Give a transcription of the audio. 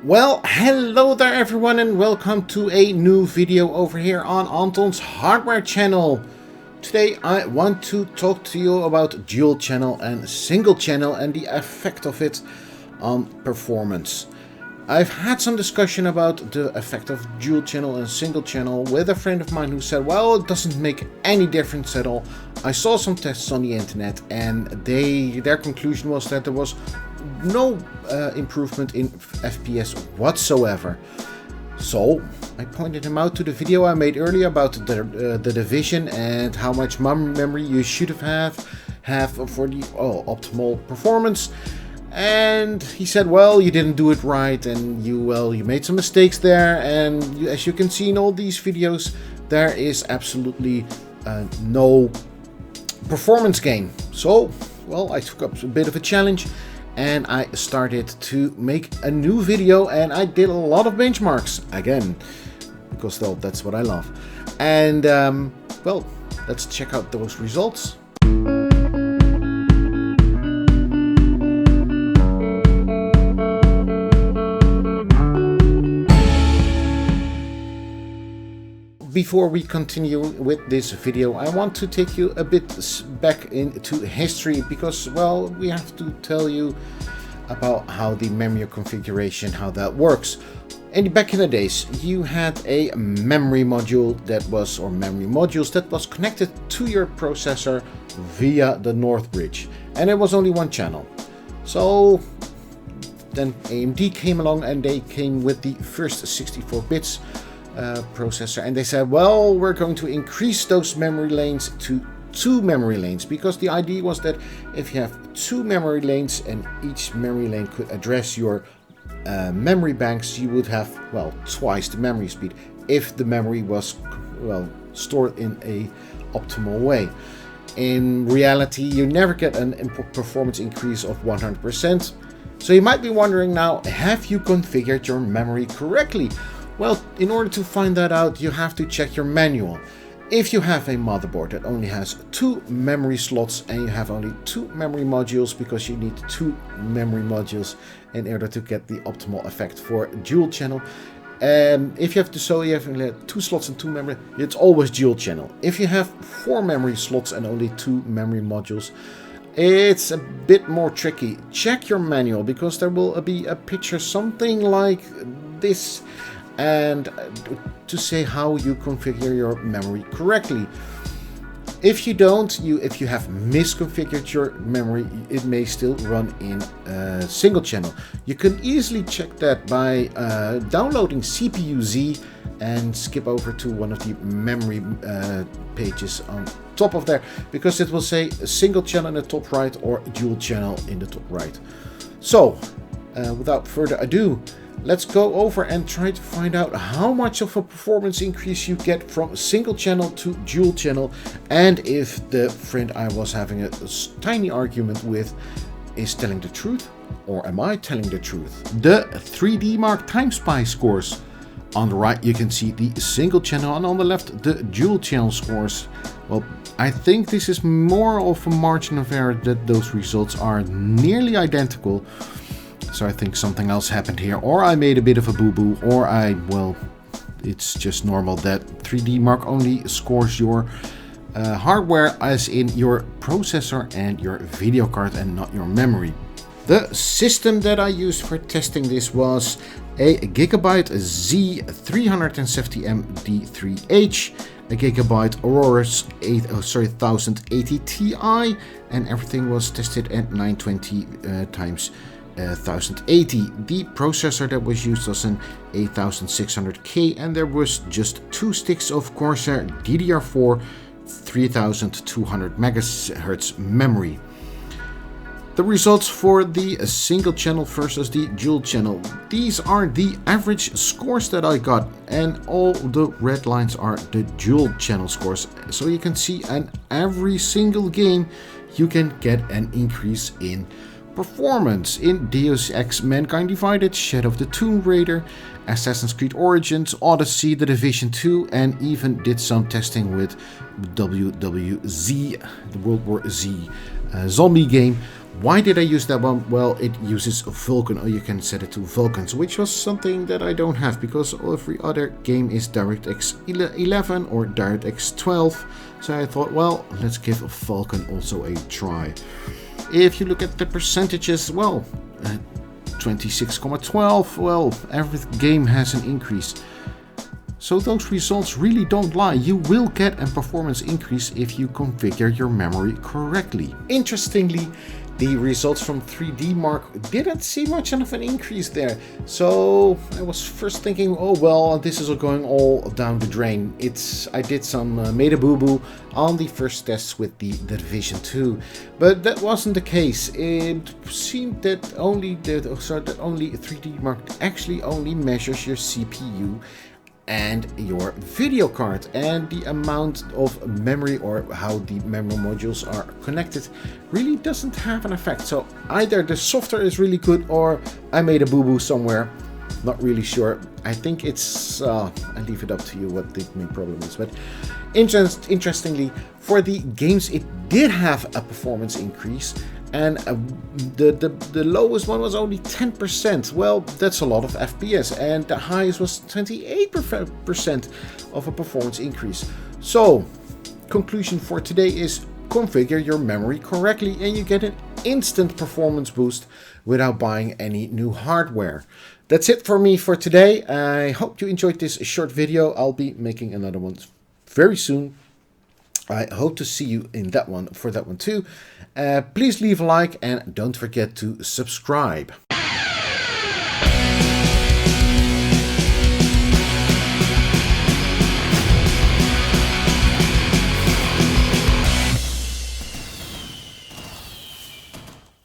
Well, hello there everyone and welcome to a new video over here on Anton's hardware channel. Today I want to talk to you about dual channel and single channel and the effect of it on performance. I've had some discussion about the effect of dual channel and single channel with a friend of mine who said, well, it doesn't make any difference at all. I saw some tests on the internet and their conclusion was that there was no improvement in FPS whatsoever. So I pointed him out to the video I made earlier about the division and how much memory you should have for the optimal performance. And he said, well, you didn't do it right and you made some mistakes there, and as you can see in all these videos, there is absolutely no performance gain. So, well, I took up a bit of a challenge and I started to make a new video, and I did a lot of benchmarks again, because that's what I love. And well, let's check out those results. Before we continue with this video, I want to take you a bit back into history, because, well, we have to tell you about how the memory configuration, how that works. And back in the days, you had a memory module that was, or memory modules that was connected to your processor via the North Bridge, and it was only one channel. So then AMD came along and they came with the first 64 bits processor, and they said, well, we're going to increase those memory lanes to 2 memory lanes, because the idea was that if you have 2 memory lanes and each memory lane could address your memory banks, you would have, well, twice the memory speed if the memory was, well, stored in a optimal way. In reality, you never get an performance increase of 100%. So you might be wondering now, have you configured your memory correctly? Well, in order to find that out, you have to check your manual. If you have a motherboard that only has 2 memory slots and you have only 2 memory modules, because you need 2 memory modules in order to get the optimal effect for dual channel. If you have 2 slots and 2 memory, it's always dual channel. If you have 4 memory slots and only 2 memory modules, it's a bit more tricky. Check your manual, because there will be a picture something like this, and to say how you configure your memory correctly. If you don't, if you have misconfigured your memory, it may still run in single channel. You can easily check that by downloading CPU-Z and skip over to one of the memory pages on top of there, because it will say single channel in the top right or dual channel in the top right. So without further ado, let's go over and try to find out how much of a performance increase you get from single channel to dual channel, and if the friend I was having a tiny argument with is telling the truth, or am I telling the truth. The 3D Mark Time Spy scores. On the right you can see the single channel, and on the left the dual channel scores. Well, I think this is more of a margin of error that those results are nearly identical. So I think something else happened here, or I made a bit of a boo-boo, or well, it's just normal that 3D Mark only scores your hardware, as in your processor and your video card, and not your memory. The system that I used for testing this was a Gigabyte Z370M D3H, a Gigabyte Aurora's 1080 Ti, and everything was tested at 920 times 1080. The processor that was used was an 8600K, and there was just 2 sticks of Corsair DDR4 3200 MHz memory. The results for the single channel versus the dual channel. These are the average scores that I got, and all the red lines are the dual channel scores. So you can see in every single game you can get an increase in performance. In Deus Ex Mankind Divided, Shadow of the Tomb Raider, Assassin's Creed Origins, Odyssey, The Division 2, and even did some testing with WWZ, the World War Z zombie game. Why did I use that one? Well, it uses Vulkan, or you can set it to Vulkans, which was something that I don't have because every other game is DirectX 11 or DirectX 12. So I thought, well, let's give Vulkan also a try. If you look at the percentages, well, 26,12, well, every game has an increase. So those results really don't lie. You will get a performance increase if you configure your memory correctly. Interestingly, the results from 3D Mark didn't see much of an increase there. So I was first thinking, oh well, this is going all down the drain. I did some made a boo-boo on the first tests with the Division 2. But that wasn't the case. It seemed that only 3D Mark actually only measures your CPU and your video card, and the amount of memory or how the memory modules are connected really doesn't have an effect. So either the software is really good or I made a boo-boo somewhere. Not really sure. I think it's I leave it up to you what the main problem is. But interestingly, for the games it did have a performance increase, and the lowest one was only 10%. Well, that's a lot of FPS, and the highest was 28% of a performance increase. So, conclusion for today is configure your memory correctly and you get an instant performance boost without buying any new hardware. That's it for me for today. I hope you enjoyed this short video. I'll be making another one very soon. I hope to see you in that one for that one too. Please leave a like and don't forget to subscribe.